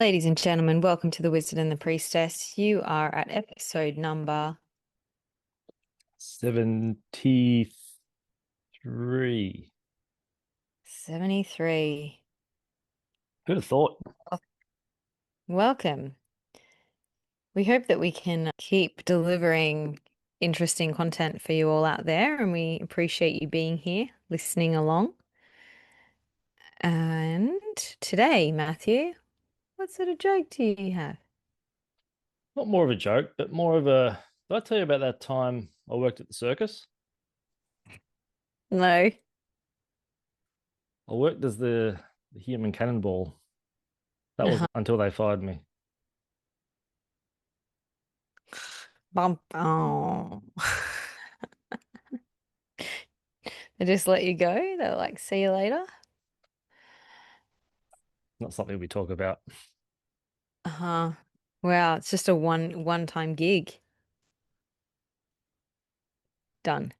Ladies and gentlemen, welcome to The Wizard and the Priestess. You are at episode number 73. 73. Who'd have thought? Welcome. We hope that we can keep delivering interesting content for you all out there, and we appreciate you being here, listening along. And today, Matthew, what sort of joke do you have? Not more of a joke, but more of a. Did I tell you about that time I worked at the circus? No. I worked as the human cannonball. That was Uh-huh. until they fired me. Bum, bum. They just let you go. They're like, see you later. Not something we talk about. Uh-huh. Wow, it's just a one-time gig. Done.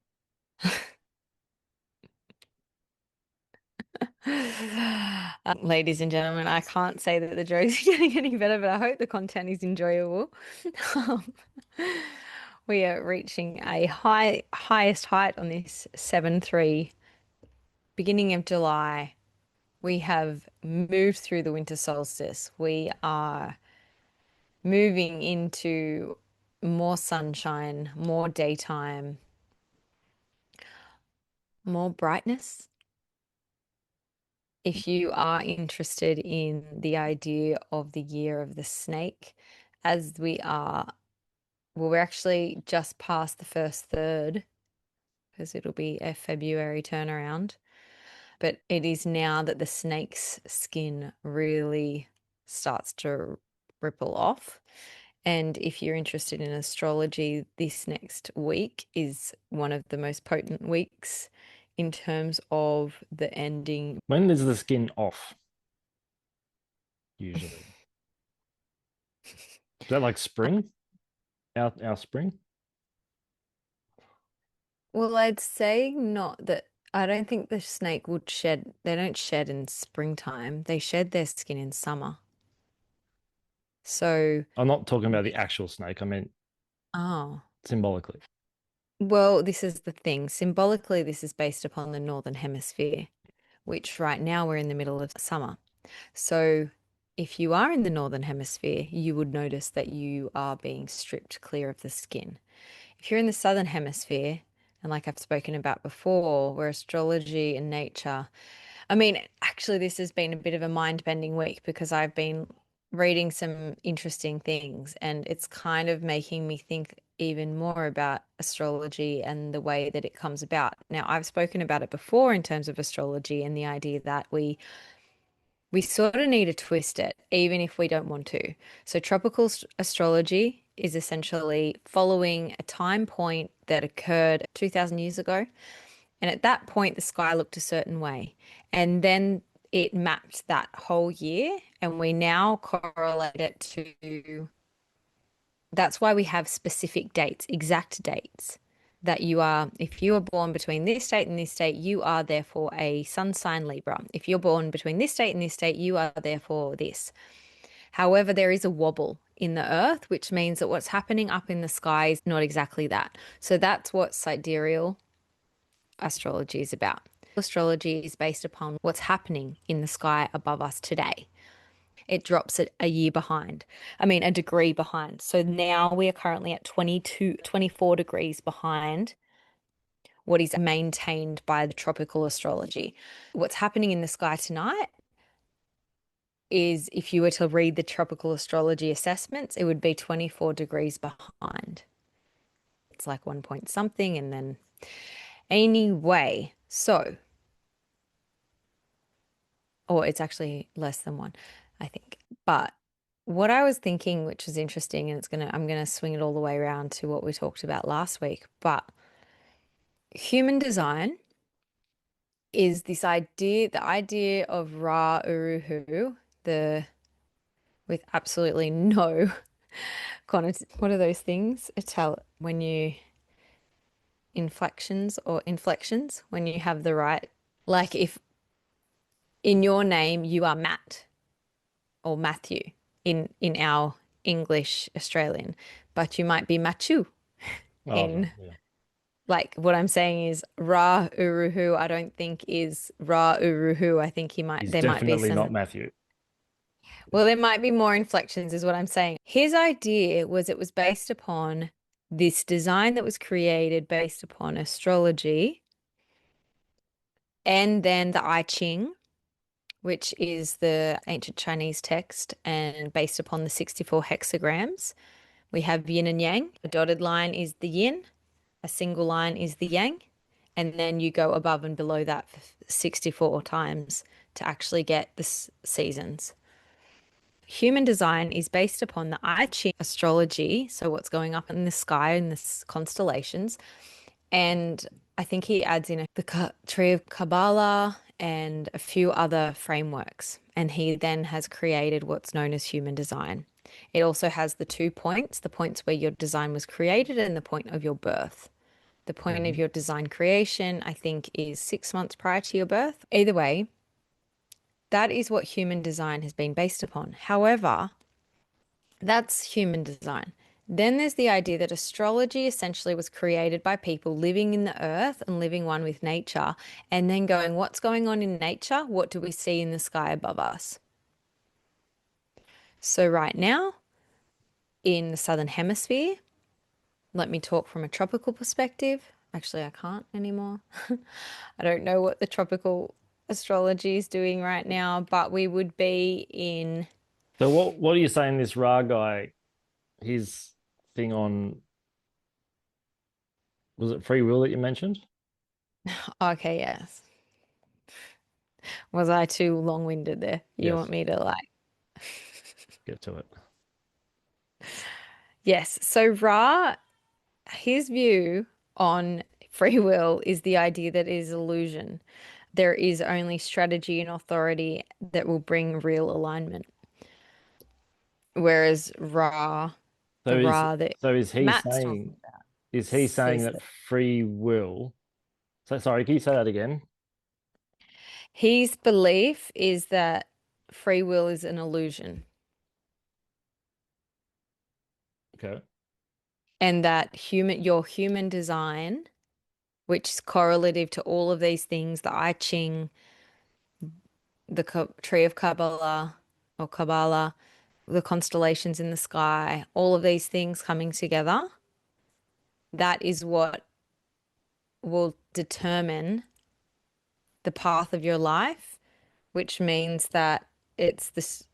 Ladies and gentlemen, I can't say that the jokes are getting any better, but I hope the content is enjoyable. Um, we are reaching a highest height on this 7-3, beginning of July. We have moved through the winter solstice. We are moving into more sunshine, more daytime, more brightness. If you are interested in the idea of the year of the snake, as we are, well, we're actually just past the first third because it'll be a February turnaround. But it is now that the snake's skin really starts to ripple off. And if you're interested in astrology, this next week is one of the most potent weeks in terms of the ending. When is the skin off? Usually, is that like spring? Our spring? Well, I'd say not that. I don't think the snake would shed. They don't shed in springtime. They shed their skin in summer. So, I'm not talking about the actual snake. I mean oh, symbolically. well, this is the thing. Symbolically, this is based upon the Northern Hemisphere, which right now we're in the middle of summer. So, if you are in the Northern Hemisphere, you would notice that you are being stripped clear of the skin. If you're in the Southern Hemisphere, and like I've spoken about before, where astrology and nature, I mean, actually, this has been a bit of a mind-bending week because I've been reading some interesting things, and it's kind of making me think even more about astrology and the way that it comes about. Now, I've spoken about it before in terms of astrology and the idea that we sort of need to twist it, even if we don't want to. So, tropical astrology is essentially following a time point that occurred 2000 years ago. And at that point, the sky looked a certain way. And then it mapped that whole year, and we now correlate it to that's why we have specific dates, exact dates. That you are, if you are born between this date and this date, you are therefore a sun sign Libra. If you're born between this date and this date, you are therefore this. However, there is a wobble in the earth, which means that what's happening up in the sky is not exactly that. So that's what sidereal astrology is about. Astrology is based upon what's happening in the sky above us today. It drops it a year behind. I mean, a degree behind. So now we are currently at 22, 24 degrees behind what is maintained by the tropical astrology. What's happening in the sky tonight is if you were to read the tropical astrology assessments, it would be 24 degrees behind. It's like one point something. And then, anyway, so, or it's actually less than one, I think. But what I was thinking, which is interesting, and I'm gonna swing it all the way around to what we talked about last week, but human design is this idea, the idea of Ra Uruhu, the with absolutely no what are those things? Ital when you inflections when you have the right, like if in your name you are Matt or Matthew. in our English Australian, but you might be machu Oh, okay. in Yeah. like what I'm saying is Ra Uruhu. I don't think is Ra Uruhu. I think he might He's there might be definitely not some Matthew. well, there might be more inflections, is what I'm saying. His idea was it was based upon this design that was created based upon astrology and then the I Ching, which is the ancient Chinese text and based upon the 64 hexagrams. We have yin and yang. A dotted line is the yin, a single line is the yang, and then you go above and below that 64 times to actually get the seasons. Human design is based upon the I Ching astrology, so what's going up in the sky in the constellations. And I think he adds in the tree of Kabbalah and a few other frameworks. And he then has created what's known as human design. It also has the 2 points, the points where your design was created and the point of your birth. The point of Mhm. your design creation, I think, is 6 months prior to your birth. Either way, that is what human design has been based upon. However, that's human design. Then there's the idea that astrology essentially was created by people living in the earth and living one with nature, and then going, what's going on in nature? What do we see in the sky above us? So, right now, in the southern hemisphere, let me talk from a tropical perspective. Actually, I can't anymore. I don't know what the tropical astrology is doing right now, but we would be in. So what are you saying this Ra guy, his thing on, was it free will that you mentioned? Okay, yes. Was I too long-winded there? You want Yes, me to like. get to it. Yes. So Ra, his view on free will is the idea that it is illusion. There is only strategy and authority that will bring real alignment. Whereas Ra, So the is Ra that so is he Matt's talking saying about, is he saying sees that that free will? So sorry, can you say that again? his belief is that free will is an illusion Okay. and that your human design, which is correlative to all of these things, the I Ching, the tree of Kabbalah or Kabbalah, the constellations in the sky, all of these things coming together, that is what will determine the path of your life, which means that it's this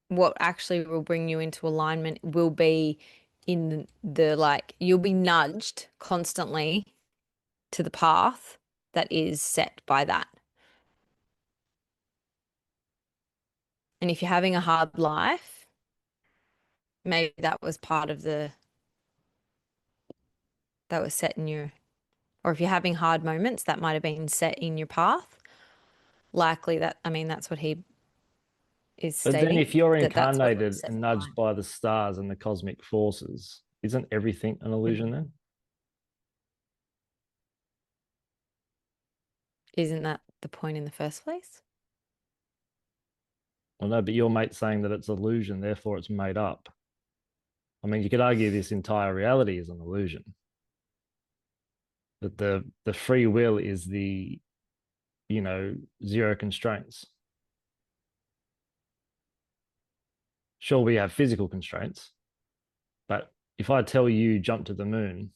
what actually will bring you into alignment will be in the like you'll be nudged constantly to the path that is set by that. And if you're having a hard life, maybe that was part of the that was set in your or if you're having hard moments, that might have been set in your path. Likely that, I mean, that's what he is But then stating, if you're that that's what incarnated sets and the nudged line. by the stars and the cosmic forces, isn't everything an illusion Mhm. then? Isn't that the point in the first place? Well, no, but your mate's saying that it's illusion, therefore it's made up. I mean, you could argue this entire reality is an illusion, that the free will is the, zero constraints. Sure, we have physical constraints, but if I tell you jump to the moon,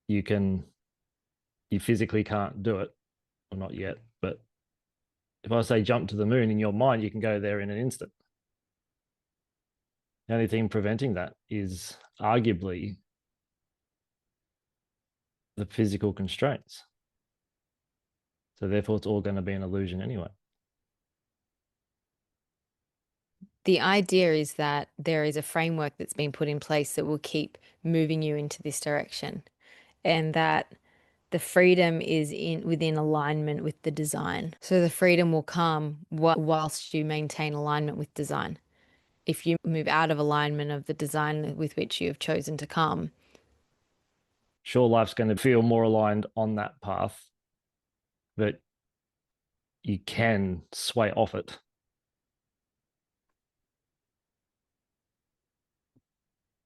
you can you physically can't do it, or not yet. But if I say jump to the moon in your mind, you can go there in an instant. The only thing preventing that is arguably the physical constraints. So therefore, it's all going to be an illusion anyway. The idea is that there is a framework that's been put in place that will keep moving you into this direction, and that the freedom is in within alignment with the design. So the freedom will come whilst you maintain alignment with design. If you move out of alignment of the design with which you have chosen to come, Sure, life's going to feel more aligned on that path, but you can sway off it.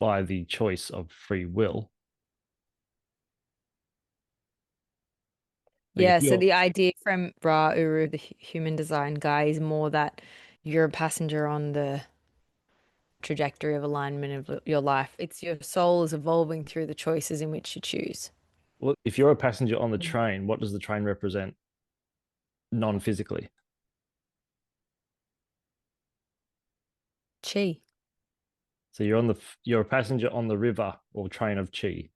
by the choice of free will. Like if Yeah, so you're the idea from Ra Uru, the human design guy, is more that you're a passenger on the trajectory of alignment of your life. It's your soul is evolving through the choices in which you choose. well, if you're a passenger on the train, what does the train represent non-physically? Chi, So you're a passenger on the river or train of chi.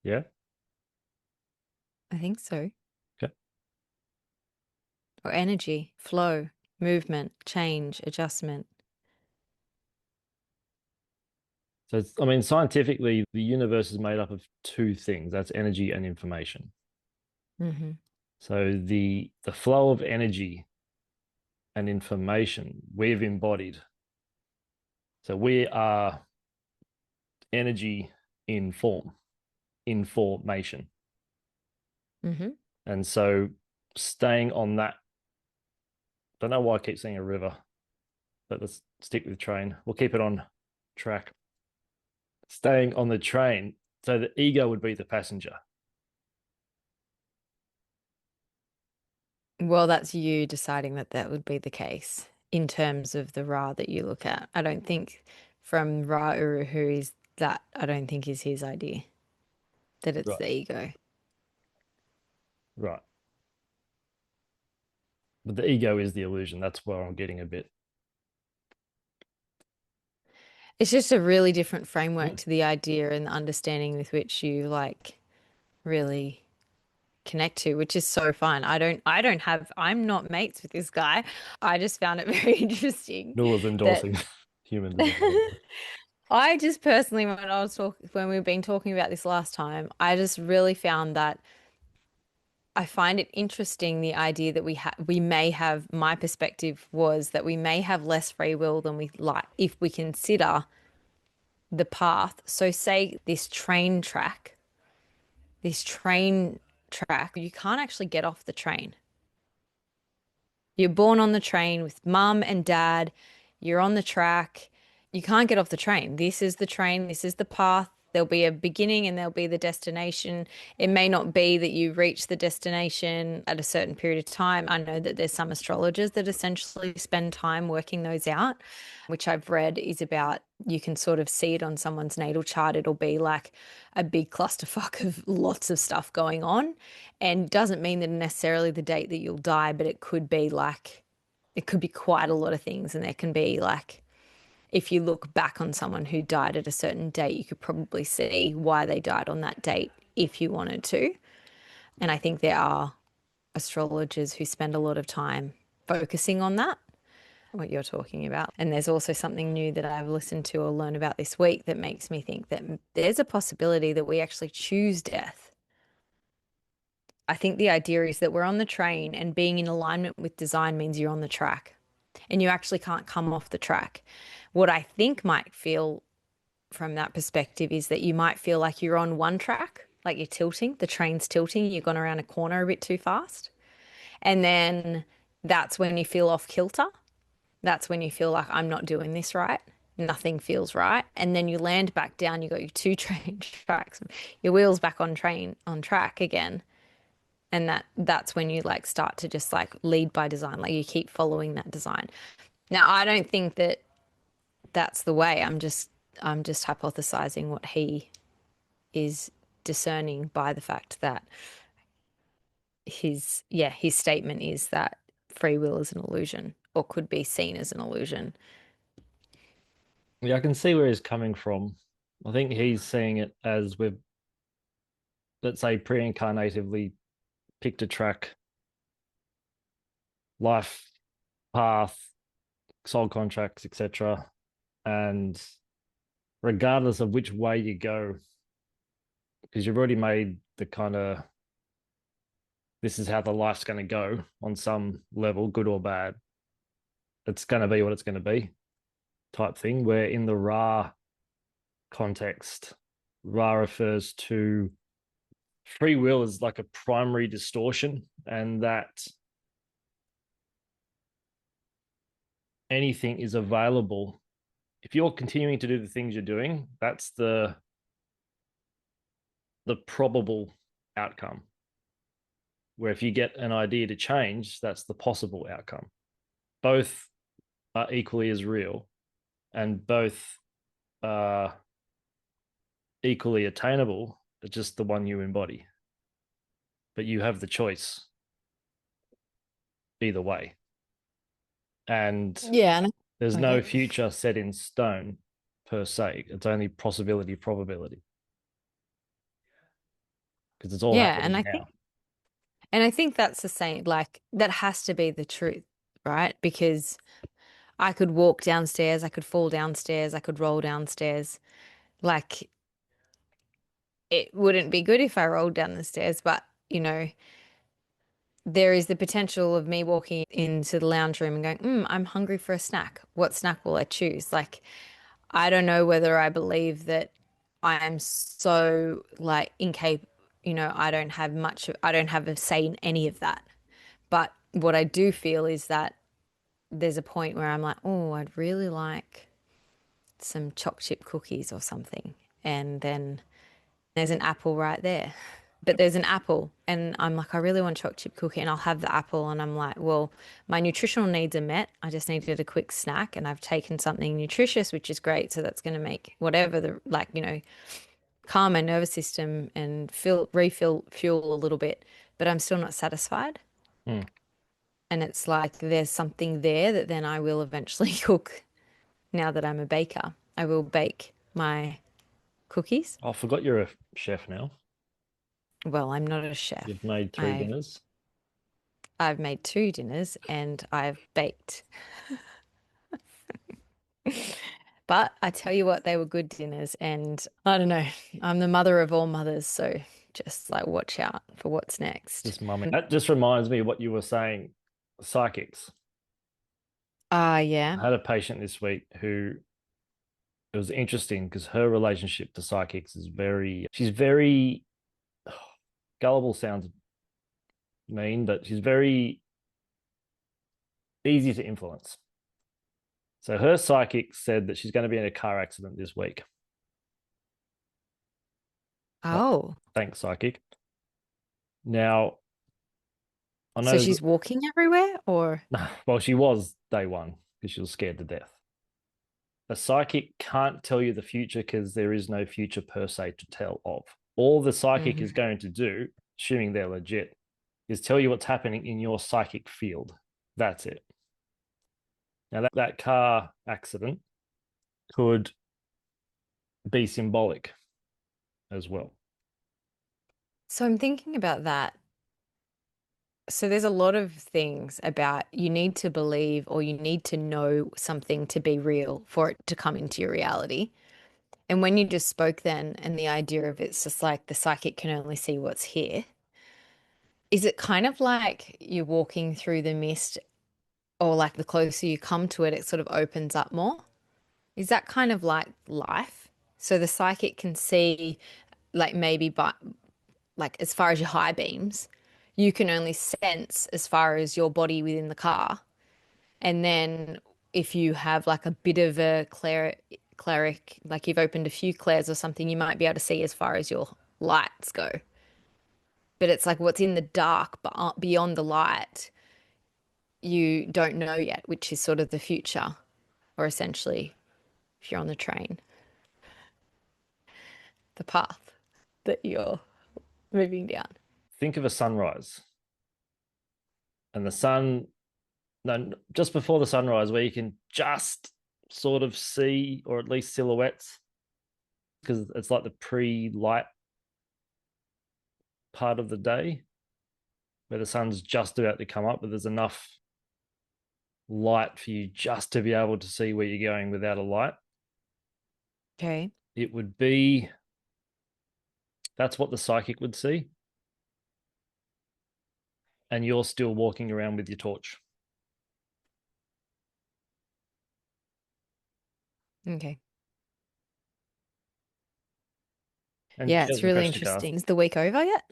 Yeah. I think so. Okay. Or energy, flow, movement, change, adjustment. So I mean, scientifically, the universe is made up of two things. That's energy and information. Hmm. So the flow of energy and information we've embodied. So we are energy in form, information. Hmm. And so staying on that, I don't know why I keep saying a river, but let's stick with train. We'll keep it on track. Staying on the train. So the ego would be the passenger. Well, that's you deciding that that would be the case in terms of the Ra that you look at. I don't think from Ra Uru, who is that, I don't think is his idea that it's Right. the ego. Right. But the ego is the illusion. That's where I'm getting a bit. It's just a really different framework Mm. to the idea and the understanding with which you really connect to, which is so fun. I'm not mates with this guy. I just found it very interesting Nor was that endorsing human design. I just personally, when we've been talking about this last time, I just really found that I find it interesting the idea that we may have, my perspective was that we may have less free will than we like if we consider the path. So say this train track, you can't actually get off the train. You're born on the train with mum and dad. You're on the track. You can't get off the train. This is the train. This is the path. There'll be a beginning and there'll be the destination. It may not be that you reach the destination at a certain period of time. I know that there's some astrologers that essentially spend time working those out, which I've read is about you can sort of see it on someone's natal chart. It'll be like a big clusterfuck of lots of stuff going on. And doesn't mean that necessarily the date that you'll die, but it could be like, it could be quite a lot of things. And there can be like, if you look back on someone who died at a certain date, you could probably see why they died on that date if you wanted to. And I think there are astrologers who spend a lot of time focusing on that, what you're talking about. And there's also something new that I've listened to or learned about this week that makes me think that there's a possibility that we actually choose death. I think the idea is that we're on the train and being in alignment with design means you're on the track and you actually can't come off the track. What I think might feel from that perspective is that you might feel like you're on one track, like you're tilting, the train's tilting, you've gone around a corner a bit too fast. And then that's when you feel off kilter. That's when you feel like I'm not doing this right. Nothing feels right. And then you land back down, you got your two train tracks, your wheels back on track again. And that's when you like start to just like lead by design, like you keep following that design. Now I don't think that that's the way. I'm just hypothesizing what he is discerning by the fact that his statement is that free will is an illusion or could be seen as an illusion. Yeah, I can see where he's coming from. I think he's seeing it as we've, let's say, pre-incarnatively picked a track, life path, soul contracts, etc. And regardless of which way you go, because you've already made the kind of this is how the life's going to go on some level, good or bad. It's going to be what it's going to be type thing. Where in the Ra context, Ra refers to free will as like a primary distortion, and that anything is available if you're continuing to do the things you're doing, that's the probable outcome. Where if you get an idea to change, that's the possible outcome. Both are equally as real, and both are equally attainable. It's just the one you embody. But you have the choice either way. And Yeah. there's no Okay. future set in stone per se. It's only possibility, probability, because it's all Yeah, and happening now. I think that's the same, like that has to be the truth, right? Because I could walk downstairs, I could fall downstairs, I could roll downstairs. Like it wouldn't be good if I rolled down the stairs, but there is the potential of me walking into the lounge room and going, I'm hungry for a snack. What snack will I choose? Like, I don't know whether I believe that I am so like incapable, I don't have a say in any of that. But what I do feel is that there's a point where I'm like, oh, I'd really like some choc chip cookies or something. And then there's an apple right there. But there's an apple, and I'm like, I really want choc chip cookie, and I'll have the apple. And I'm like, well, my nutritional needs are met. I just needed a quick snack, and I've taken something nutritious, which is great. So that's going to make whatever calm my nervous system and refill fuel a little bit. But I'm still not satisfied. Hmm. And it's like there's something there that then I will eventually cook now that I'm a baker. I will bake my cookies. I forgot you're a chef now. Well, I'm not a chef. You've made three I've dinners. I've made two dinners and I've baked. But I tell you what, they were good dinners, and I don't know. I'm the mother of all mothers, so just like watch out for what's next. Just mumming. That just reminds me of what you were saying. Psychics. Ah, yeah. I had a patient this week who it was interesting because her relationship to psychics is she's very gullible sounds mean, but she's very easy to influence. So her psychic said that she's going to be in a car accident this week. Like, Oh, thanks, psychic. Now, I so know, she's walking everywhere, or well, she was day one because she was scared to death. A psychic can't tell you the future because there is no future per se to tell of. All the psychic is Mhm. going to do, assuming they're legit, is tell you what's happening in your psychic field. That's it. Now, that car accident could be symbolic as well. So I'm thinking about that. So there's a lot of things about you need to believe or you need to know something to be real for it to come into your reality. And when you just spoke then, and the idea of it's just like the psychic can only see what's here, is it kind of like you're walking through the mist, or like the closer you come to it, it sort of opens up more? Is that kind of like life? So the psychic can see, like maybe, but like as far as your high beams, you can only sense as far as your body within the car. And then if you have like a bit of a cleric, like you've opened a few clairs or something, you might be able to see as far as your lights go. But it's like what's in the dark, but beyond the light, you don't know yet, which is sort of the future, or essentially, if you're on the train, the path that you're moving down. Think of a sunrise and the sun, no, just before the sunrise, where you can just sort of see, or at least silhouettes, because it's like the pre light part of the day where the sun's just about to come up, but there's enough light for you just to be able to see where you're going without a light. Okay. It would be that's what the psychic would see. And you're still walking around with your torch. Okay. And Yeah, she it's hasn't really crashed the car. interesting. Is the week over yet?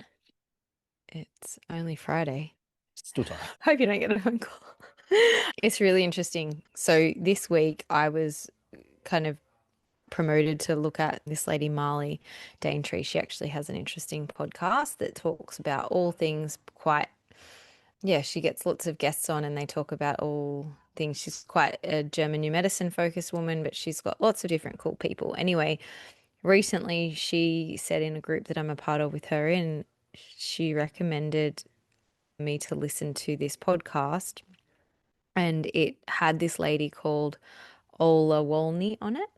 It's only Friday. Still time. Hope you don't get a phone call. It's really interesting. So this week I was kind of promoted to look at this lady Marley Daintree. She actually has an interesting podcast that talks about all things quite, yeah, she gets lots of guests on and they talk about all things. She's quite a German new medicine focused woman, but she's got lots of different cool people. Anyway, recently she said in a group that I'm a part of with her in, she recommended me to listen to this podcast and it had this lady called Ola Wolny on it.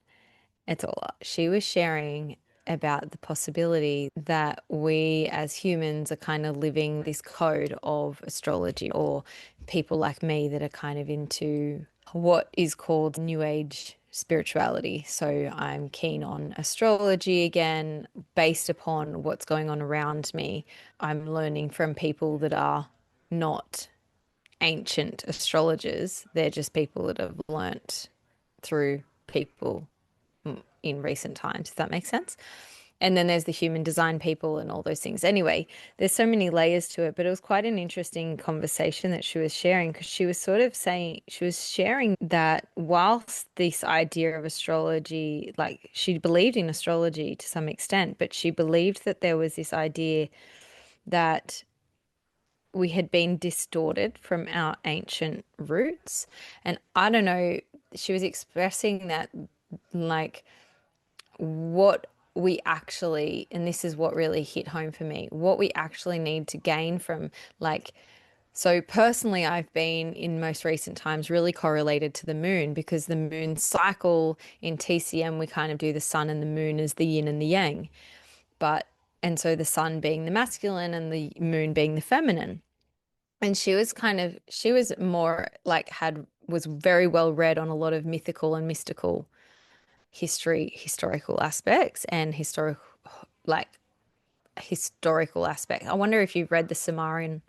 It's Ola. She was sharing about the possibility that we as humans are kind of living this code of astrology, or people like me that are kind of into what is called New Age spirituality. So I'm keen on astrology again, based upon what's going on around me. I'm learning from people that are not ancient astrologers. They're just people that have learnt through people in recent times, if that makes sense. And then there's the human design people and all those things. Anyway, there's so many layers to it, but it was quite an interesting conversation that she was sharing because she was sort of saying, she was sharing that whilst this idea of astrology, like she believed in astrology to some extent, but she believed that there was this idea that we had been distorted from our ancient roots. And I don't know, she was expressing that like what we actually, and this is what really hit home for me, what we actually need to gain from like, so personally, I've been in most recent times really correlated to the moon because the moon cycle in TCM, we kind of do the sun and the moon as the yin and the yang. But, and so the sun being the masculine and the moon being the feminine. And she was kind of, she was more like, was very well read on a lot of mythical and mystical historical aspects and like historical aspects. I wonder if you've read the Sumerian.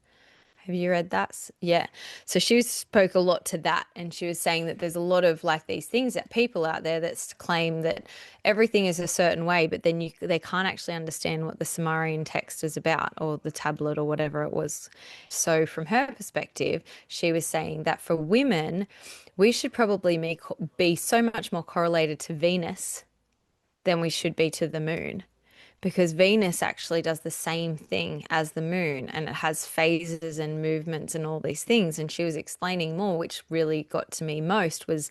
Have you read that? Yeah. So she spoke a lot to that, and she was saying that there's a lot of like these things that people out there that claim that everything is a certain way, but then they can't actually understand what the Sumerian text is about or the tablet or whatever it was. So from her perspective, she was saying that for women, we should probably be so much more correlated to Venus than we should be to the moon because Venus actually does the same thing as the moon and it has phases and movements and all these things. And she was explaining more, which really got to me most was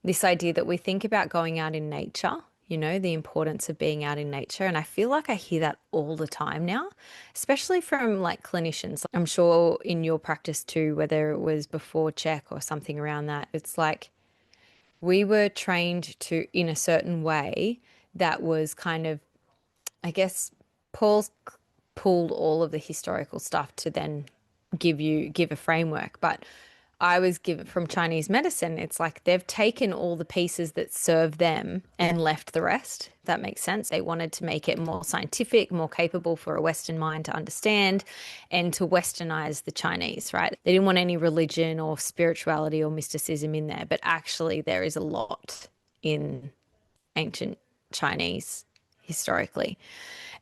this idea that we think about going out in nature, you know, the importance of being out in nature. And I feel like I hear that all the time now, especially from like clinicians. I'm sure in your practice too, whether it was before check or something around that, it's like we were trained to in a certain way that was kind of, I guess, Paul's pulled all of the historical stuff to then give a framework. But I was given from Chinese medicine, it's like they've taken all the pieces that serve them and left the rest. If that makes sense. They wanted to make it more scientific, more capable for a Western mind to understand and to Westernize the Chinese, right? They didn't want any religion or spirituality or mysticism in there, but actually there is a lot in ancient Chinese historically.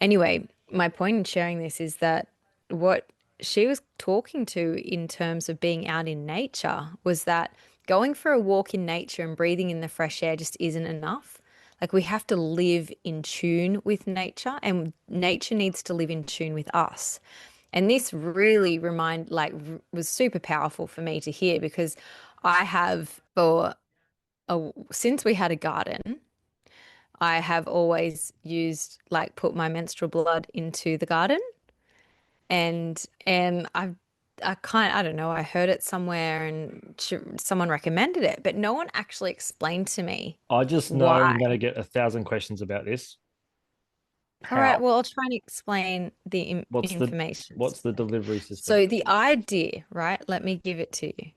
Anyway, my point in sharing this is that what she was talking to in terms of being out in nature was that going for a walk in nature and breathing in the fresh air just isn't enough. Like we have to live in tune with nature and nature needs to live in tune with us. And this really was super powerful for me to hear because I have since we had a garden, I have always used like put my menstrual blood into the garden and I don't know, I heard it somewhere and someone recommended it, but no one actually explained to me I just know why. I'm going to get 1,000 questions about this. All right, How? well, I'll try and explain the What's the information. what's the delivery system? So the idea, right? Let me give it to you.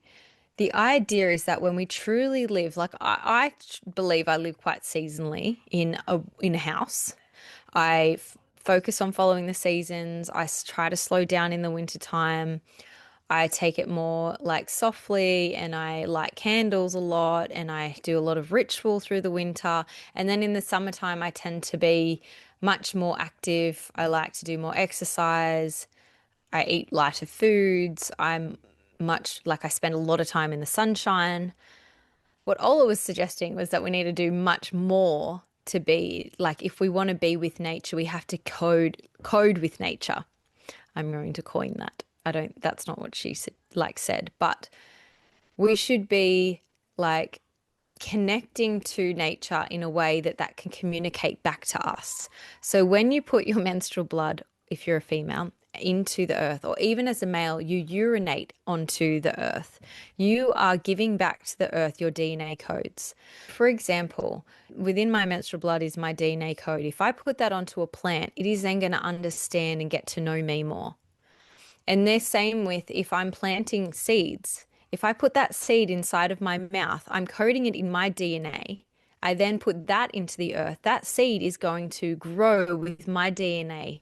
The idea is that when we truly live, like I believe I live quite seasonally in a house. Focus on following the seasons. Try to slow down in the winter time. I take it more like softly and I light candles a lot and I do a lot of ritual through the winter. And then in the summertime, I tend to be much more active. I like to do more exercise. I eat lighter foods. I'm much like I spend a lot of time in the sunshine. What Ola was suggesting was that we need to do much more to be like, if we want to be with nature, we have to code with nature. I'm going to coin that. I don't, that's not what she said, but we should be like connecting to nature in a way that that can communicate back to us. So when you put your menstrual blood, if you're a female, into the earth, or even as a male, you urinate onto the earth, you are giving back to the earth your DNA codes. For example, within my menstrual blood is my DNA code. If I put that onto a plant, it is then going to understand and get to know me more. And the same with if I'm planting seeds. If I put that seed inside of my mouth, I'm coding it in my DNA. I then put that into the earth. That seed is going to grow with my DNA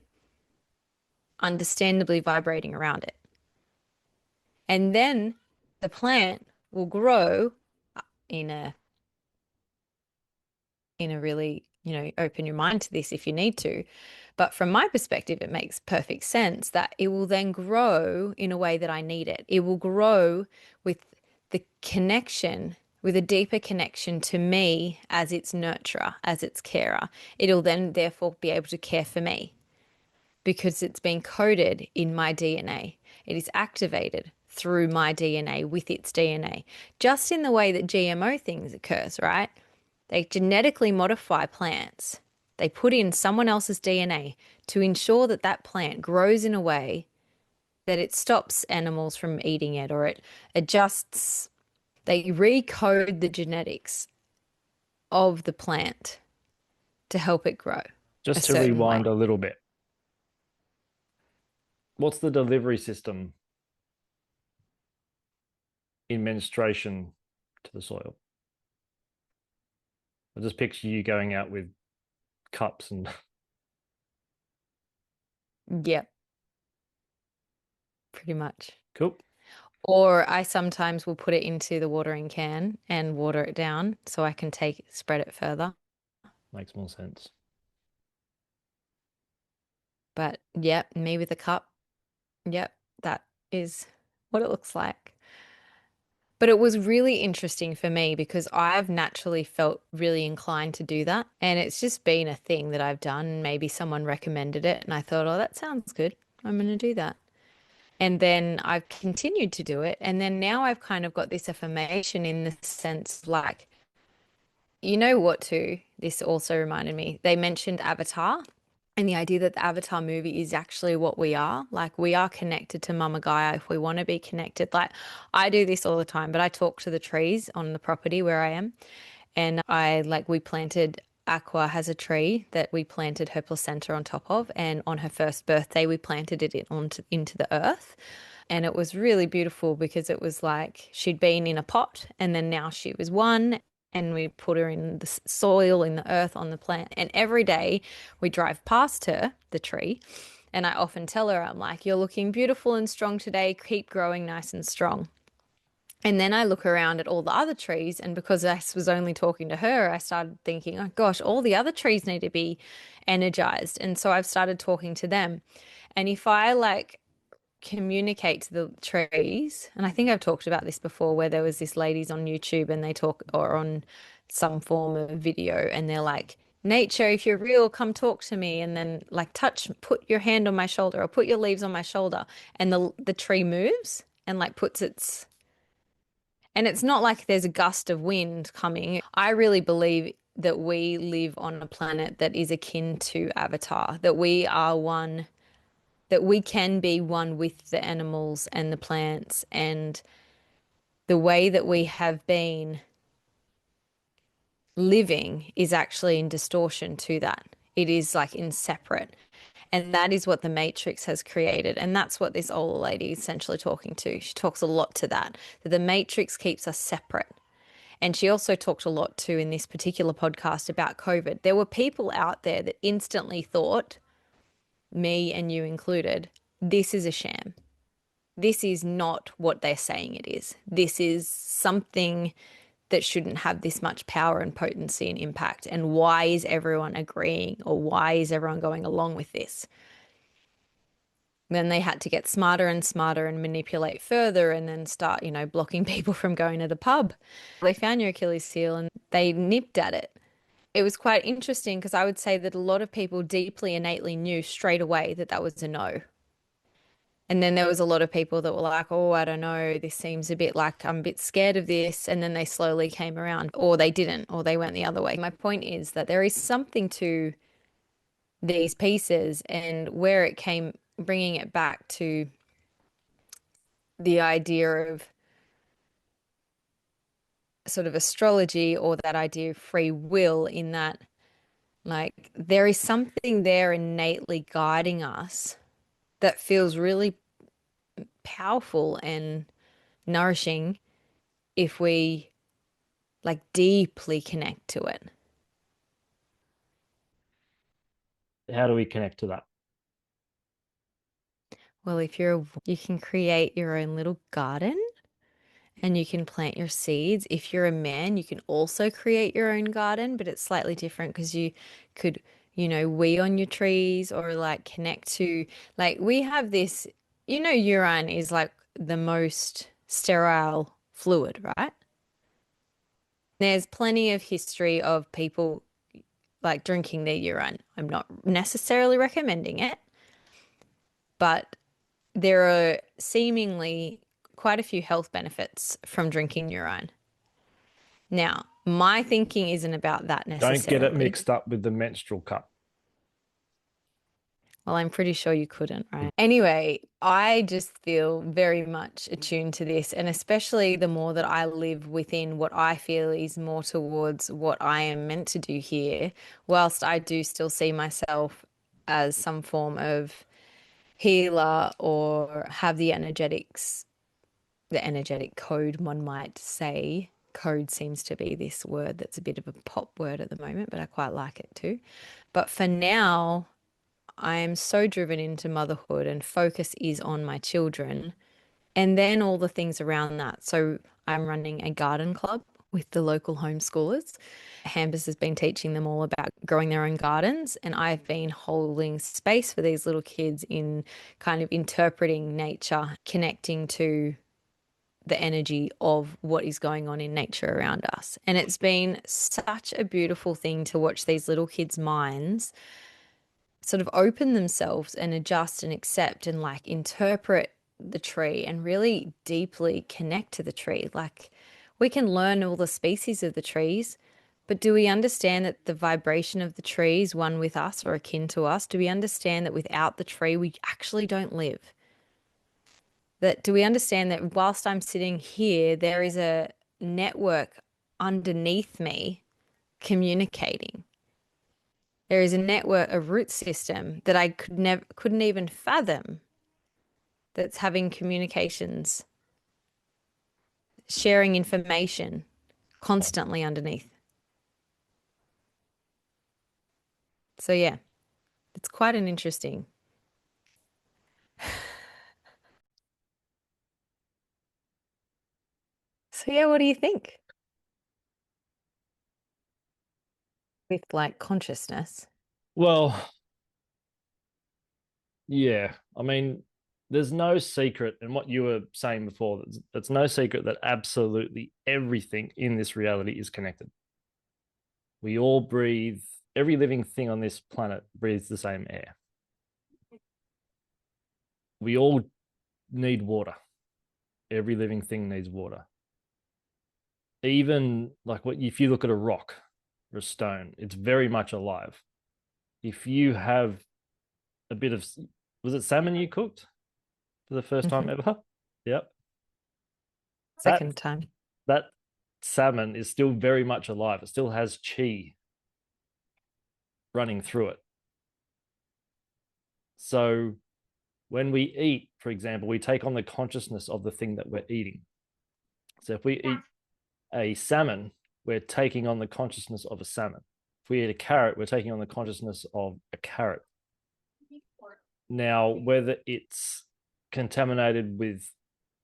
understandably vibrating around it. And then the plant will grow in a really, open your mind to this if you need to. But from my perspective, it makes perfect sense that it will then grow in a way that I need it. It will grow with the connection, with a deeper connection to me as its nurturer, as its carer. It'll then therefore be able to care for me because it's been coded in my DNA. It is activated through my DNA with its DNA, just in the way that GMO things occurs, right? They genetically modify plants. They put in someone else's DNA to ensure that that plant grows in a way that it stops animals from eating it, or it adjusts. They recode the genetics of the plant to help it grow a Just to certain way. rewind a little bit, what's the delivery system in menstruation to the soil? I just picture you going out with cups and Yep, pretty much. cool. Or I sometimes will put it into the watering can and water it down so I can spread it further. Makes more sense. But yep, me with a cup. Yep, that is what it looks like. But it was really interesting for me because I've naturally felt really inclined to do that. And it's just been a thing that I've done. Maybe someone recommended it and I thought, oh, that sounds good. I'm going to do that. And then I've continued to do it. And then now I've kind of got this affirmation in the sense like, you know what, too? This also reminded me. They mentioned Avatar and the idea that the Avatar movie is actually what we are. Like, we are connected to Mama Gaia if we want to be connected. Like, I do this all the time, but I talk to the trees on the property where I am. And we planted, Aqua has a tree that we planted her placenta on top of. And on her first birthday, we planted it into the earth. And it was really beautiful because it was like she'd been in a pot and then now she was one. And we put her in the soil, in the earth, on the plant. And every day we drive past her, the tree. And I often tell her, I'm like, you're looking beautiful and strong today. Keep growing nice and strong. And then I look around at all the other trees, and because I was only talking to her, I started thinking, oh gosh, all the other trees need to be energized. And so I've started talking to them. And if I communicate to the trees, and I think I've talked about this before, where there was this ladies on YouTube and they talk or on some form of video, and they're like, nature, if you're real, come talk to me. And then put your hand on my shoulder or put your leaves on my shoulder. And the tree moves and puts its and it's not like there's a gust of wind coming. I really believe that we live on a planet that is akin to Avatar, that we are one, that we can be one with the animals and the plants, and the way that we have been living is actually in distortion to that. It is like in separate. And that is what the Matrix has created. And that's what this old lady is essentially talking to. She talks a lot to that the Matrix keeps us separate. And she also talked a lot too in this particular podcast about COVID. There were people out there that instantly thought, me and you included, this is a sham. This is not what they're saying it is. This is something that shouldn't have this much power and potency and impact. And why is everyone agreeing, or why is everyone going along with this? Then they had to get smarter and smarter and manipulate further and then start, blocking people from going to the pub. They found your Achilles heel and they nipped at it. It was quite interesting because I would say that a lot of people deeply innately knew straight away that that was a no. And then there was a lot of people that were like, oh, I don't know, this seems a bit like I'm a bit scared of this. And then they slowly came around, or they didn't, or they went the other way. My point is that there is something to these pieces and where it came, bringing it back to the idea of sort of astrology or that idea of free will, in that, like, there is something there innately guiding us that feels really powerful and nourishing if we like deeply connect to it. How do we connect to that? Well, if you can create your own little garden and you can plant your seeds. If you're a man, you can also create your own garden, but it's slightly different because you could, wee on your trees or like connect to, like, we have this, urine is like the most sterile fluid, right? There's plenty of history of people like drinking their urine. I'm not necessarily recommending it, but there are seemingly quite a few health benefits from drinking urine. Now, my thinking isn't about that Don't get it necessarily. mixed up with the menstrual cup. Well, I'm pretty sure you couldn't, right? Anyway, I just feel very much attuned to this, and especially the more that I live within what I feel is more towards what I am meant to do here, whilst I do still see myself as some form of healer or have the energetic code, one might say. Code seems to be this word that's a bit of a pop word at the moment, but I quite like it too. But for now, I am so driven into motherhood and focus is on my children and then all the things around that. So I'm running a garden club with the local homeschoolers. Hambers has been teaching them all about growing their own gardens, and I've been holding space for these little kids in kind of interpreting nature, connecting to the energy of what is going on in nature around us. And it's been such a beautiful thing to watch these little kids' minds sort of open themselves and adjust and accept and like interpret the tree and really deeply connect to the tree. Like, we can learn all the species of the trees, but do we understand that the vibration of the tree is one with us or akin to us? Do we understand that without the tree, we actually don't live? That do we understand that whilst I'm sitting here, there is a network underneath me communicating? There is a network, a root system that I couldn't even fathom that's having communications, sharing information constantly underneath. So yeah, it's quite an interesting. So yeah, what do you think with like consciousness? Well, yeah. I mean, there's no secret, and what you were saying before, it's no secret that absolutely everything in this reality is connected. We all breathe, every living thing on this planet breathes the same air. We all need water. Every living thing needs water. Even like what if you look at a rock or a stone, it's very much alive. If you have a bit of, was it salmon you cooked for the first time Mhm. ever? Yep. That Second time. that salmon is still very much alive. It still has chi running through it. So when we eat, for example, we take on the consciousness of the thing that we're eating. So if we eat a salmon, we're taking on the consciousness of a salmon. If we eat a carrot, we're taking on the consciousness of a carrot. Now, whether it's contaminated with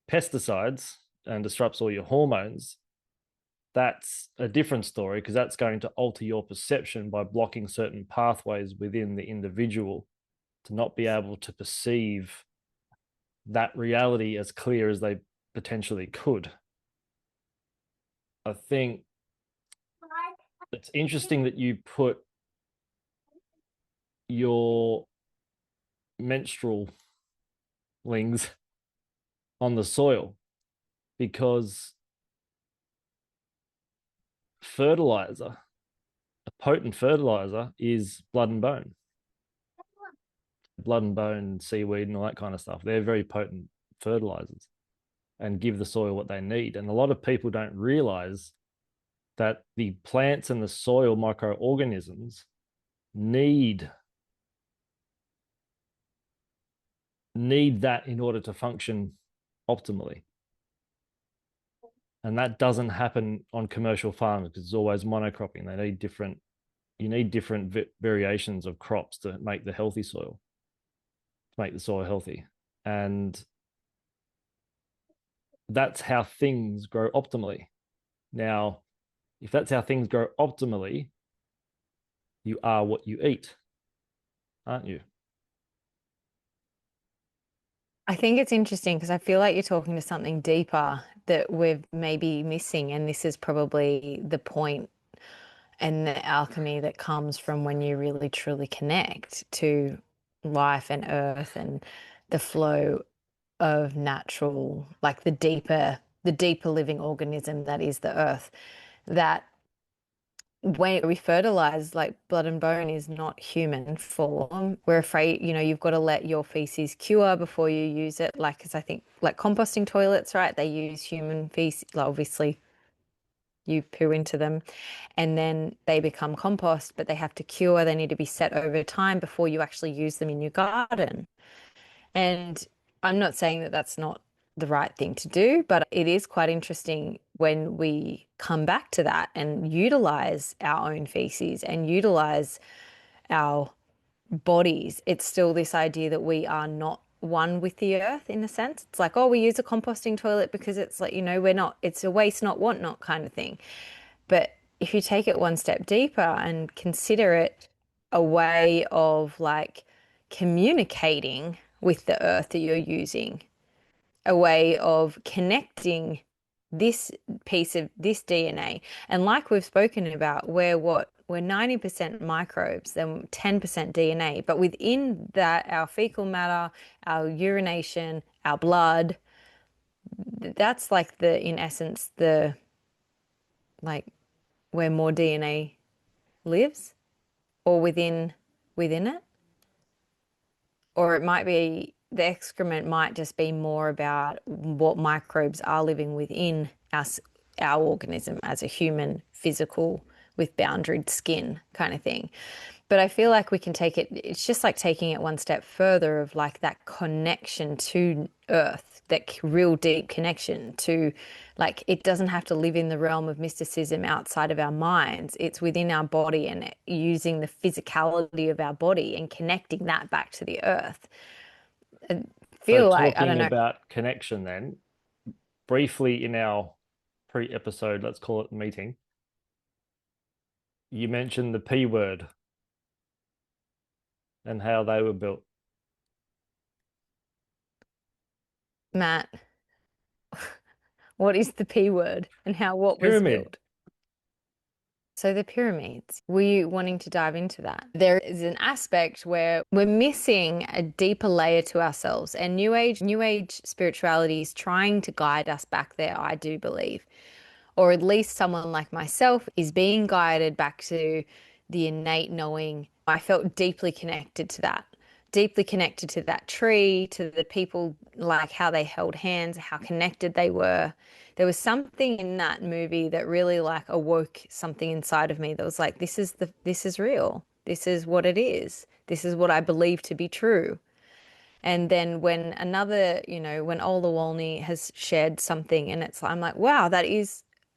pesticides and disrupts all your hormones, that's a different story because that's going to alter your perception by blocking certain pathways within the individual to not be able to perceive that reality as clear as they potentially could. I think it's interesting that you put your menstrual lings on the soil, because fertilizer, a potent fertilizer, is blood and bone. Blood and bone, seaweed, and all that kind of stuff. They're very potent fertilizers and give the soil what they need. And a lot of people don't realize that the plants and the soil microorganisms need that in order to function optimally. And that doesn't happen on commercial farms because it's always monocropping. They need different, you need different variations of crops to make the healthy soil, to make the soil healthy. And that's how things grow optimally. Now, if that's how things grow optimally, you are what you eat, aren't you? I think it's interesting because I feel like you're talking to something deeper that we're maybe missing, and this is probably the point and the alchemy that comes from when you really truly connect to life and earth and the flow of natural, like the deeper living organism that is the earth. That when we fertilize, like blood and bone is not human form. We're afraid, you've got to let your feces cure before you use it. Like, because I think, like composting toilets, right? They use human feces. Like, obviously, you poo into them and then they become compost, but they have to cure. They need to be set over time before you actually use them in your garden. And I'm not saying that that's not the right thing to do, but it is quite interesting when we come back to that and utilize our own feces and utilize our bodies. It's still this idea that we are not one with the earth in a sense. It's like, oh, we use a composting toilet because it's like, we're not, it's a waste, not want not kind of thing. But if you take it one step deeper and consider it a way of like communicating with the earth that you're using, a way of connecting this piece of this DNA. And like we've spoken about, we're what? We're 90% microbes, then 10% DNA. But within that, our fecal matter, our urination, our blood, that's like in essence, like where more DNA lives or within it. Or it might be the excrement might just be more about what microbes are living within us, our organism as a human, physical, with boundaried skin kind of thing. But I feel like we can take it, it's just like taking it one step further of like that connection to earth, that real deep connection to like it doesn't have to live in the realm of mysticism outside of our minds. It's within our body and using the physicality of our body and connecting that back to the earth. I So, feel like, I don't talking know, about connection, then, briefly in our pre episode, let's call it meeting, you mentioned the P word and how they were built. Matt, what is the P word and how what was Pyramid. built? So the pyramids, were you wanting to dive into that? There is an aspect where we're missing a deeper layer to ourselves, and new age spirituality is trying to guide us back there, I do believe. Or at least someone like myself is being guided back to the innate knowing. I felt deeply connected to that, deeply connected to that tree, to the people, like how they held hands, how connected they were. There was something in that movie that really like awoke something inside of me that was like, this is real. This is what it is. This is what I believe to be true. And then when another, when Ola Walney has shared something and I'm like, wow,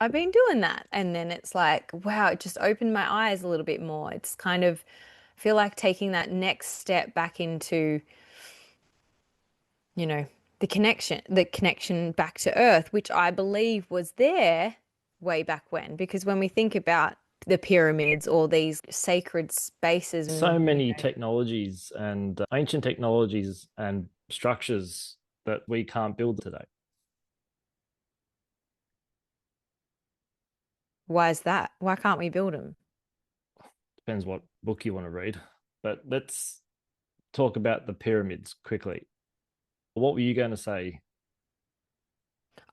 I've been doing that. And then it's like, wow, it just opened my eyes a little bit more. It's kind of, I feel like taking that next step back into, you know, the connection back to Earth, which I believe was there way back when. Because when we think about the pyramids or these sacred spaces So and many technologies and ancient technologies and structures that we can't build today. Why is that? Why can't we build them? Depends what book you want to read. But let's talk about the pyramids quickly. What were you going to say?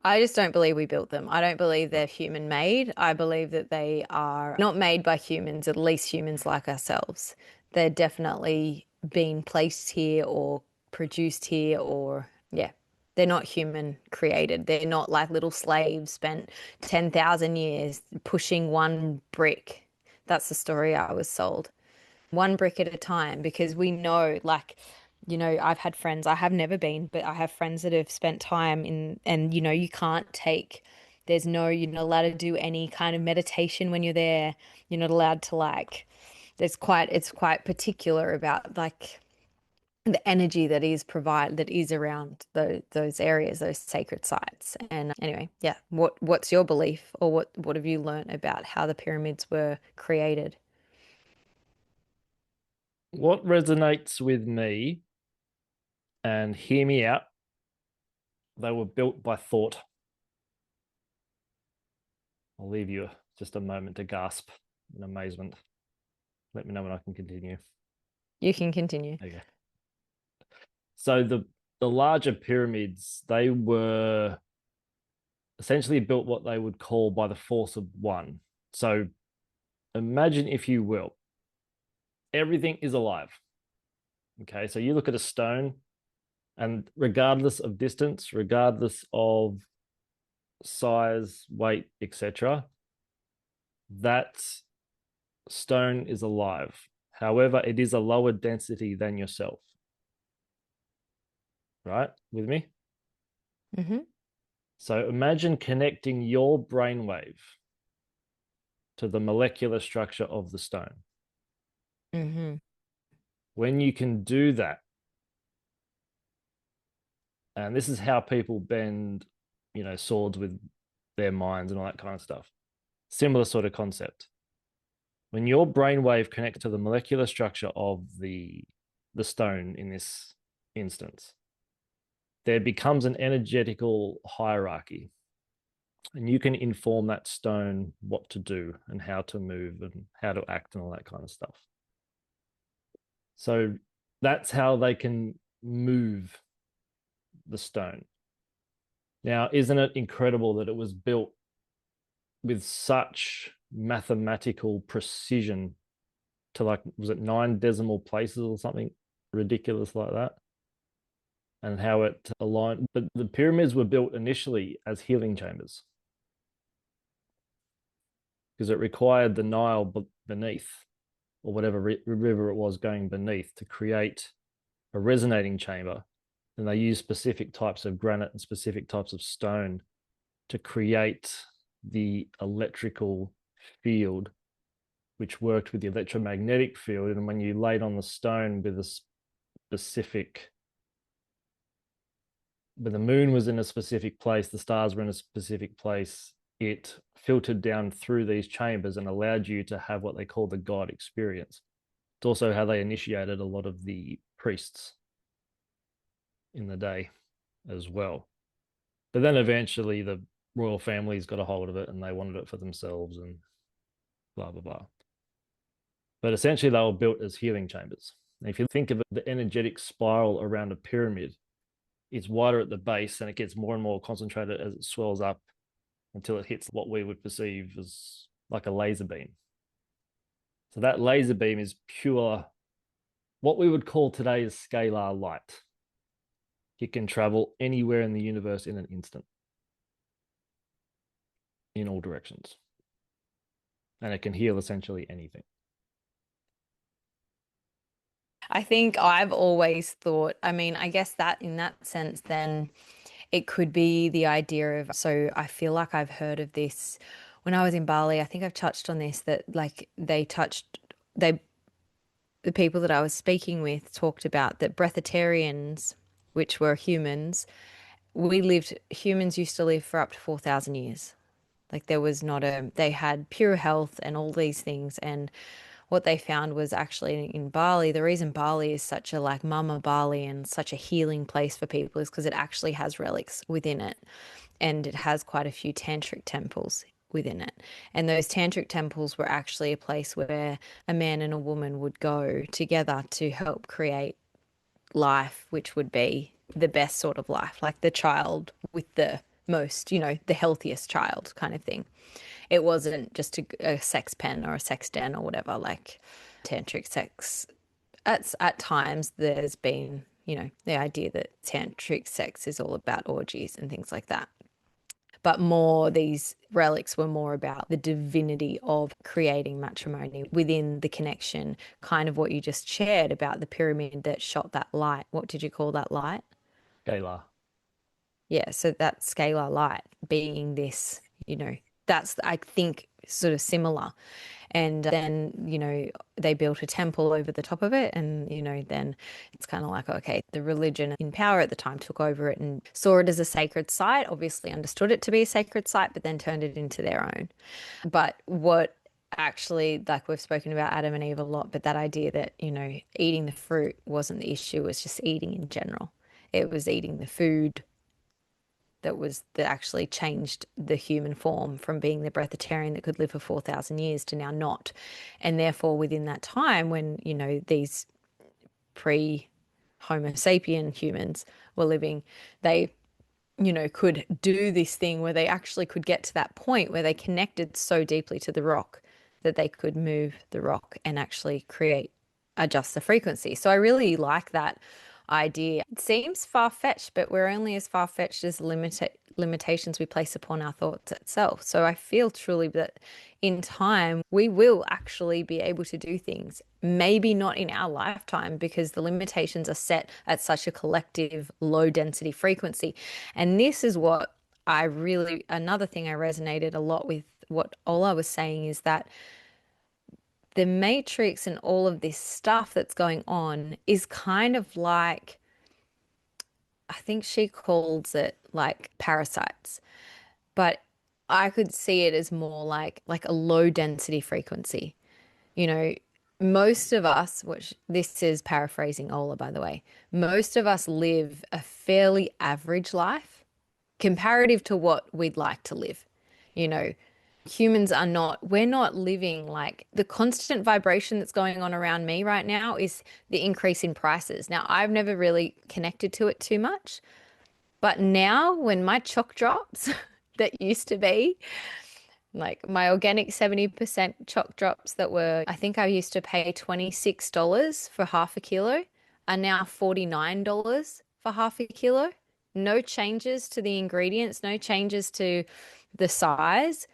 I just don't believe we built them. I don't believe they're human made. I believe that they are not made by humans, at least humans like ourselves. They're definitely being placed here or produced here or, yeah, they're not human created. They're not like little slaves spent 10,000 years pushing one brick. That's the story I was sold. One brick at a time because we know like I've had friends, I have never been, but I have friends that have spent time in, and you can't take, there's no, you're not allowed to do any kind of meditation when you're there. You're not allowed to like, it's quite particular about like the energy that is around those areas, those sacred sites. And anyway, yeah, what's your belief, or what have you learnt about how the pyramids were created? What resonates with me, and hear me out, they were built by thought. I'll leave you just a moment to gasp in amazement. Let me know when I can continue. You can continue. Okay. So the larger pyramids, they were essentially built what they would call by the force of one. So imagine, if you will, everything is alive. Okay, so you look at a stone, and regardless of distance, regardless of size, weight, etc., that stone is alive. However, it is a lower density than yourself. Right? With me? Hmm. So imagine connecting your brainwave to the molecular structure of the stone. Hmm. When you can do that, and this is how people bend, swords with their minds and all that kind of stuff. Similar sort of concept. When your brainwave connects to the molecular structure of the stone in this instance, there becomes an energetical hierarchy, and you can inform that stone what to do and how to move and how to act and all that kind of stuff. So that's how they can move the stone. Now, isn't it incredible that it was built with such mathematical precision to, like, was it 9 decimal places or something ridiculous like that? And how it aligned. But the pyramids were built initially as healing chambers because it required the Nile beneath, or whatever river it was going beneath, to create a resonating chamber. And they used specific types of granite and specific types of stone to create the electrical field, which worked with the electromagnetic field. And when you laid on the stone with a specific, when the moon was in a specific place, the stars were in a specific place, it filtered down through these chambers and allowed you to have what they call the God experience. It's also how they initiated a lot of the priests in the day as well. But then eventually the royal families got a hold of it and they wanted it for themselves and blah, blah, blah. But essentially, they were built as healing chambers. And if you think of it, the energetic spiral around a pyramid, it's wider at the base and it gets more and more concentrated as it swells up until it hits what we would perceive as like a laser beam. So that laser beam is pure, what we would call today is scalar light. It can travel anywhere in the universe in an instant, in all directions. And it can heal essentially anything. I think I've always thought, I mean, I guess that in that sense, then it could be the idea of, so I feel like I've heard of this when I was in Bali. I think I've touched on this that like they, the people that I was speaking with talked about that breatharians, which were humans, humans used to live for up to 4,000 years. Like there was not a, they had pure health and all these things. And what they found was actually in Bali, the reason Bali is such a like Mama Bali and such a healing place for people is because it actually has relics within it. And it has quite a few tantric temples within it. And those tantric temples were actually a place where a man and a woman would go together to help create life, which would be the best sort of life, like the child with the most, the healthiest child kind of thing. It wasn't just a sex pen or a sex den or whatever, like tantric sex. At times, there's been, the idea that tantric sex is all about orgies and things like that. But more, these relics were more about the divinity of creating matrimony within the connection, kind of what you just shared about the pyramid that shot that light. What did you call that light? Gala. Yeah, so that scalar light being this, that's, I think, sort of similar. And then, they built a temple over the top of it. And, then it's kind of like, okay, the religion in power at the time took over it and saw it as a sacred site, obviously understood it to be a sacred site, but then turned it into their own. But what actually, like we've spoken about Adam and Eve a lot, but that idea that, eating the fruit wasn't the issue, it was just eating in general. It was eating the food that actually changed the human form from being the breatharian that could live for 4,000 years to now not. And therefore, within that time, when, these pre Homo sapien humans were living, they, could do this thing where they actually could get to that point where they connected so deeply to the rock that they could move the rock and actually adjust the frequency. So I really like that idea. It seems far-fetched, but we're only as far-fetched as limitations we place upon our thoughts itself. So I feel truly that in time we will actually be able to do things. Maybe not in our lifetime because the limitations are set at such a collective low density frequency. And this is what another thing I resonated a lot with what Ola was saying is that the Matrix and all of this stuff that's going on is kind of like, I think she calls it like parasites, but I could see it as more like a low density frequency. You know, most of us, which this is paraphrasing Ola, by the way, most of us live a fairly average life comparative to what we'd like to live. You know, we're not living like the constant vibration that's going on around me right now is the increase in prices. Now, I've never really connected to it too much, but now when my chalk drops that used to be like my organic 70% chalk drops that were, I think I used to pay $26 for half a kilo, are now $49 for half a kilo. No changes to the ingredients, no changes to the size,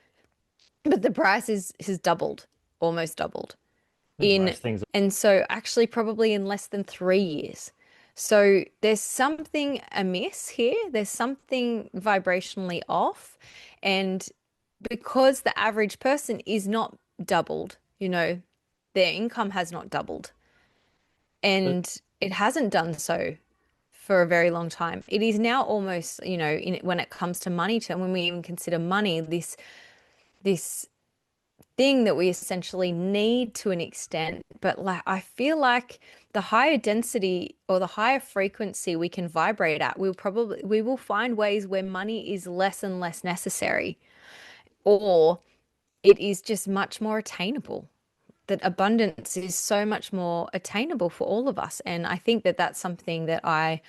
but the price has doubled, almost doubled I think in, most things. and so actually probably in less than 3 years. So there's something amiss here. There's something vibrationally off. And because the average person is not doubled, their income has not doubled. But And it hasn't done so for a very long time. It is now almost, when it comes to money, when we even consider money, this thing that we essentially need to an extent. But like I feel like the higher density or the higher frequency we can vibrate at, we will find ways where money is less and less necessary, or it is just much more attainable. That abundance is so much more attainable for all of us. And I think that that's something that I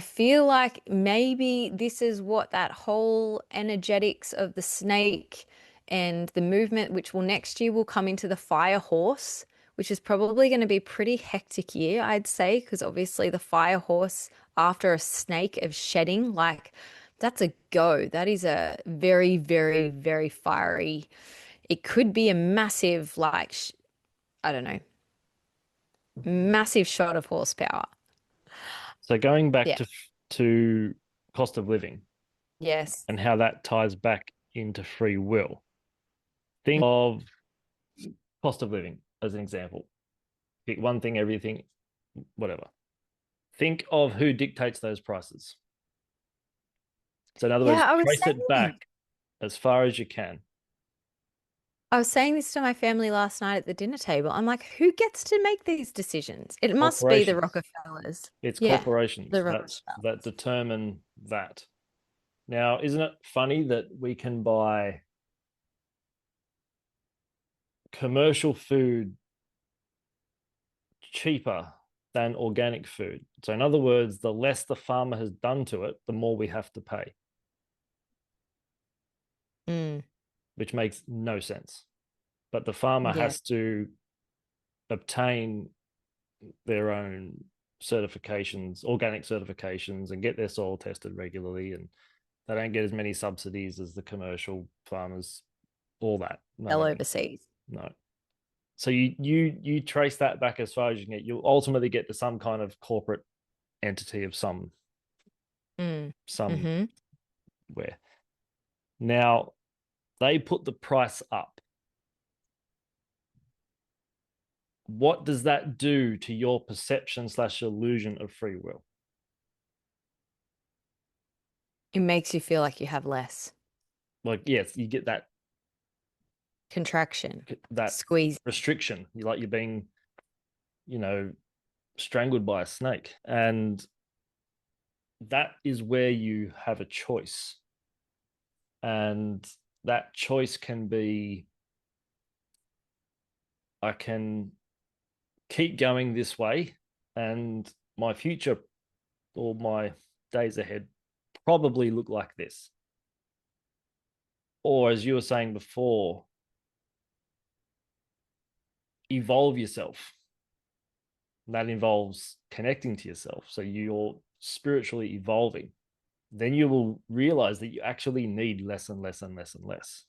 feel like maybe this is what that whole energetics of the snake and the movement, which will next year will come into the fire horse, which is probably going to be a pretty hectic year, I'd say, because obviously the fire horse after a snake of shedding, like that's a go. That is a very, very, very fiery. It could be a massive, like, I don't know, massive shot of horsepower. so going back Yeah. to cost of living Yes. and how that ties back into free will. Think of cost of living as an example. Pick one thing, everything, whatever. Think of who dictates those prices. So in other Yeah, words, I was trace it saying. back as far as you can. I was saying this to my family last night at the dinner table. I'm like, who gets to make these decisions? It must be the Corporations. Rockefellers. It's Yeah, corporations the that Rockefellers. determine that. Now, isn't it funny that we can buy commercial food cheaper than organic food? So, in other words, the less the farmer has done to it, the more we have to pay, Mm, which makes no sense. But the farmer yeah, has to obtain their own certifications, organic certifications, and get their soil tested regularly. And they don't get as many subsidies as the commercial farmers. All that, none they'll of it. overseas. No. So you trace that back as far as you can get. You'll ultimately get to some kind of corporate entity of Mm, somewhere. mm-hmm. Now they put the price up. What does that do to your perception slash illusion of free will? It makes you feel like you have less Like, yes, you get contraction, that squeeze. restriction. You like you're being, you know, strangled by a snake. And that is where you have a choice. And that choice can be I can keep going this way and my future or my days ahead probably look like this. Or as you were saying before, evolve yourself. That involves connecting to yourself. So you're spiritually evolving. Then you will realize that you actually need less and less and less and less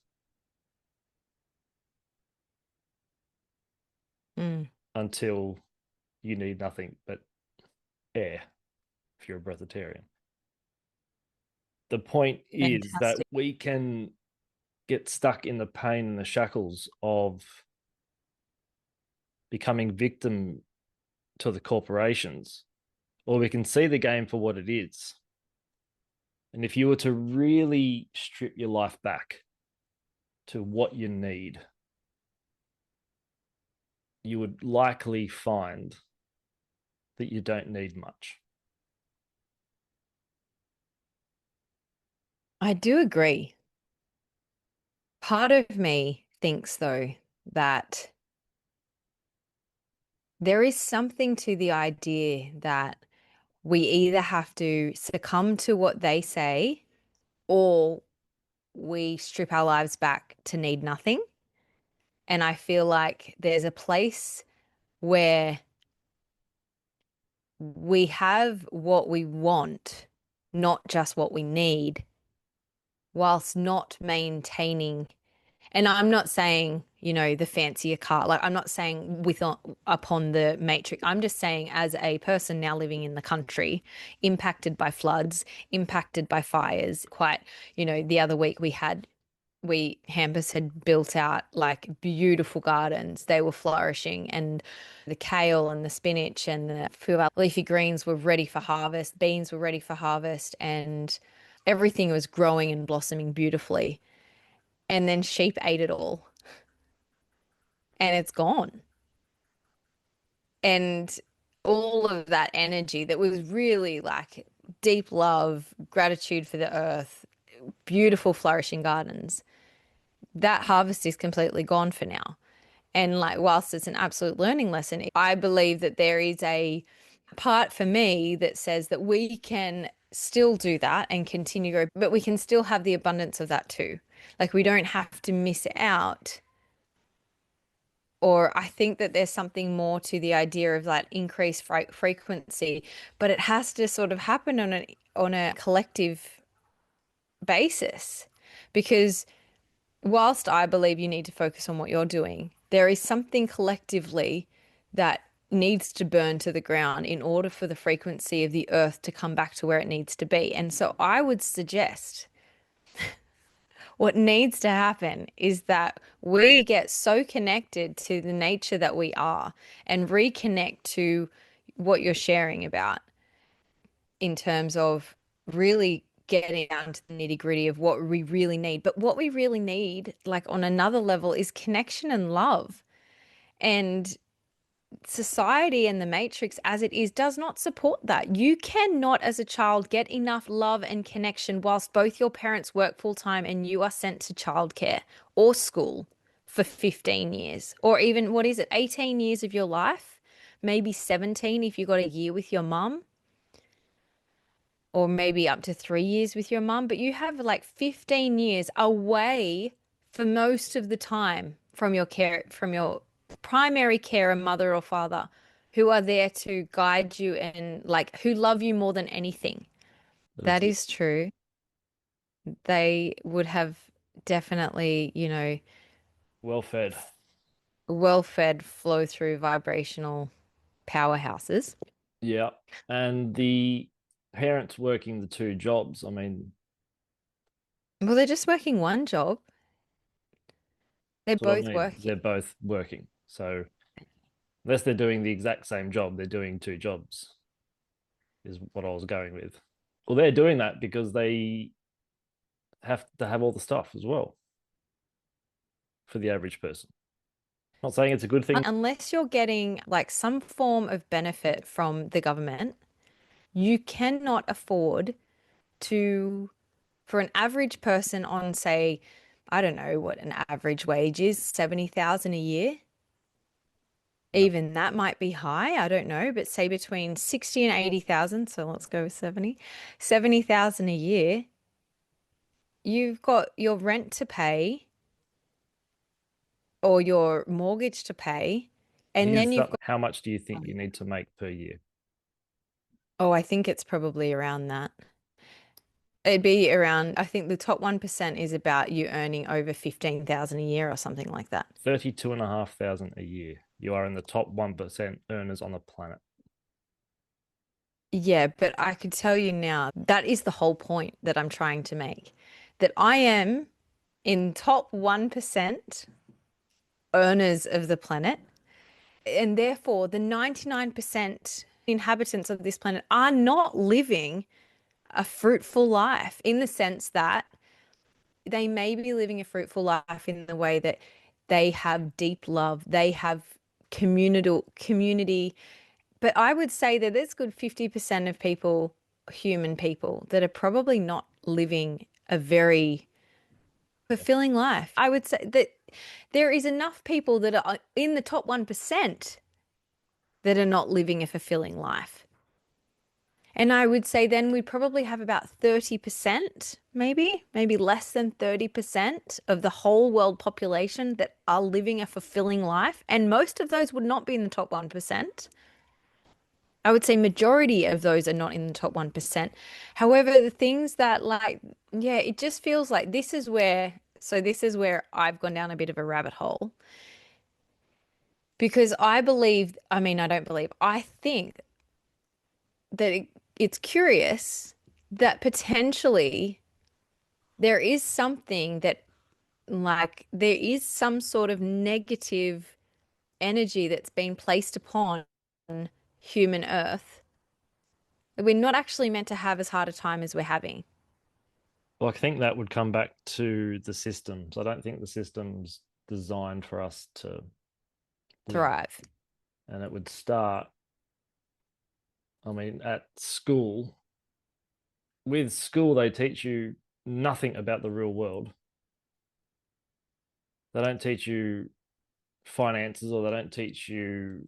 Mm, until you need nothing but air if you're a breatharian. The point is that fantastic. we can get stuck in the pain and the shackles of becoming victim to the corporations, or we can see the game for what it is. And if you were to really strip your life back to what you need, you would likely find that you don't need much. I do agree. Part of me thinks, though, that there is something to the idea that we either have to succumb to what they say or we strip our lives back to need nothing. And I feel like there's a place where we have what we want, not just what we need, whilst not maintaining. And I'm not saying, the fancier car. Like, I'm not saying upon the matrix. I'm just saying, as a person now living in the country, impacted by floods, impacted by fires. Quite, the other week Hampus had built out like beautiful gardens. They were flourishing, and the kale and the spinach and the few of our leafy greens were ready for harvest. Beans were ready for harvest, and everything was growing and blossoming beautifully. And then sheep ate it all, and it's gone. And all of that energy that was really like deep love, gratitude for the earth, beautiful flourishing gardens, that harvest is completely gone for now. And like, whilst it's an absolute learning lesson, I believe that there is a part for me that says that we can still do that and continue to grow, but we can still have the abundance of that too. Like, we don't have to miss out. Or I think that there's something more to the idea of that increased frequency, but it has to sort of happen on a collective basis, because whilst I believe you need to focus on what you're doing, there is something collectively that needs to burn to the ground in order for the frequency of the earth to come back to where it needs to be. And so I would suggest what needs to happen is that we get so connected to the nature that we are and reconnect to what you're sharing about in terms of really getting down to the nitty gritty of what we really need. But what we really need, like on another level, is connection and love. And society and the matrix as it is does not support that. You cannot, as a child, get enough love and connection whilst both your parents work full time and you are sent to childcare or school for 15 years, or even, what is it, 18 years of your life, maybe 17 if you got a year with your mum, or maybe up to 3 years with your mum, but you have like 15 years away for most of the time from your care, from your primary carer, mother or father, who are there to guide you and like who love you more than anything. But it's That is true. They would have definitely, well fed. well-fed flow through vibrational powerhouses. Yeah. And the parents working the two jobs, I mean, Well, they're just working one job. They're that's what I both mean. working. They're both working. So unless they're doing the exact same job, they're doing two jobs, is what I was going with. Well, they're doing that because they have to have all the stuff as well for the average person. Not saying it's a good thing. Unless you're getting like some form of benefit from the government, you cannot afford to, for an average person on, say, I don't know what an average wage is, 70,000 a year. No, Even that might be high, I don't know, but say between 60 and 80,000, so let's go with 70. 70,000 a year, you've got your rent to pay or your mortgage to pay, and then here's you've got, how much do you think you need to make per year? oh, I think it's probably around that. It'd be around, I think the top 1% is about you earning over 15,000 a year or something like that. 32,500 a year. You are in the top 1% earners on the planet. Yeah, but I could tell you now, that is the whole point that I'm trying to make. That I am in top 1% earners of the planet, and therefore the 99% inhabitants of this planet are not living a fruitful life in the sense that they may be living a fruitful life in the way that they have deep love, they have community. But I would say that there's good 50% of people, human people, that are probably not living a very fulfilling life. I would say that there is enough people that are in the top 1% that are not living a fulfilling life. And I would say then we probably have about 30%, maybe less than 30% of the whole world population that are living a fulfilling life. And most of those would not be in the top 1%. I would say majority of those are not in the top 1%. However, the things that like, yeah, it just feels like this is where I've gone down a bit of a rabbit hole because I believe, I mean, I don't believe, I think that it's curious that potentially there is something that like there is some sort of negative energy that's been placed upon human earth that we're not actually meant to have as hard a time as we're having. Well, I think that would come back to the systems. I don't think the system's designed for us to live. Thrive. And it would start, I mean, at school. With school, they teach you nothing about the real world. They don't teach you finances, or they don't teach you,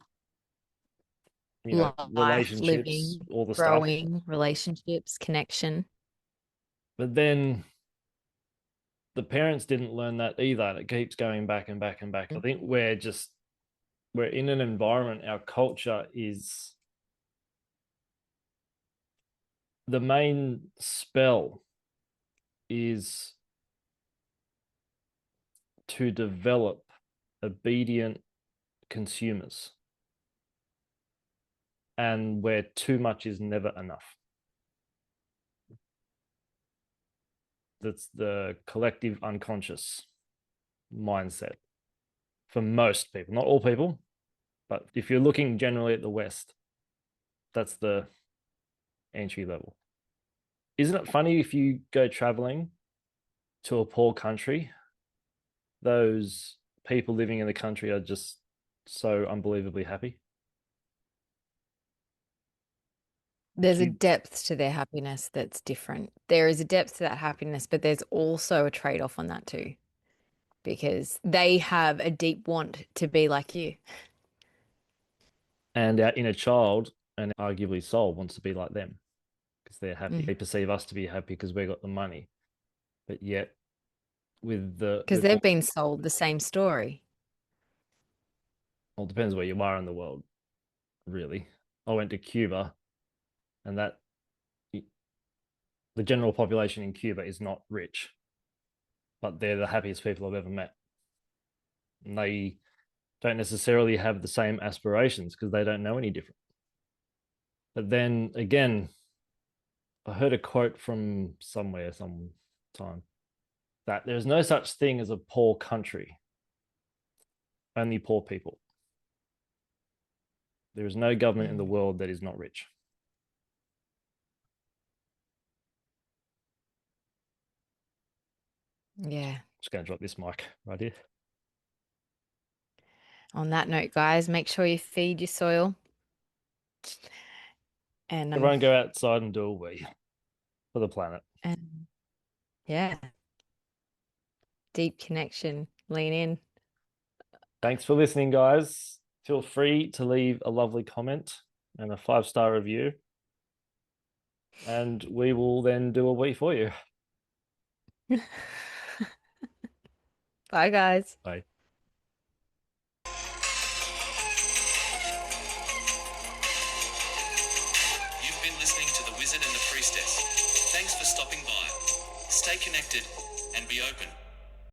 Life, relationships, living, all the stuff. growing, relationships, connection. But then the parents didn't learn that either. And it keeps going back and back and back. I think we're in an environment, our culture is the main spell is to develop obedient consumers, and where too much is never enough. That's the collective unconscious mindset for most people, not all people, but if you're looking generally at the West, that's the entry level. isn't it funny if you go traveling to a poor country, those people living in the country are just so unbelievably happy? There's a Cuba. depth to their happiness that's different. There is a depth to that happiness, but there's also a trade-off on that too, because they have a deep want to be like you. And our inner child and arguably soul wants to be like them because they're happy. Mm. They perceive us to be happy because we got the money. But yet Because with they've all, been sold the same story. well, it depends where you are in the world, really. I went to Cuba, and that the general population in Cuba is not rich, but they're the happiest people I've ever met. And they don't necessarily have the same aspirations because they don't know any different. But then again, I heard a quote from somewhere, sometime, that there's no such thing as a poor country, only poor people. There is no government in the Mm. world that is not rich. Yeah. Just going to drop this mic right here. On that note, guys, make sure you feed your soil and Everyone go outside and do a wee for the planet. and yeah, deep connection. Lean in. Thanks for listening, guys. Feel free to leave a lovely comment and a 5-star review, and we will then do a wee for you. Bye, guys. Bye.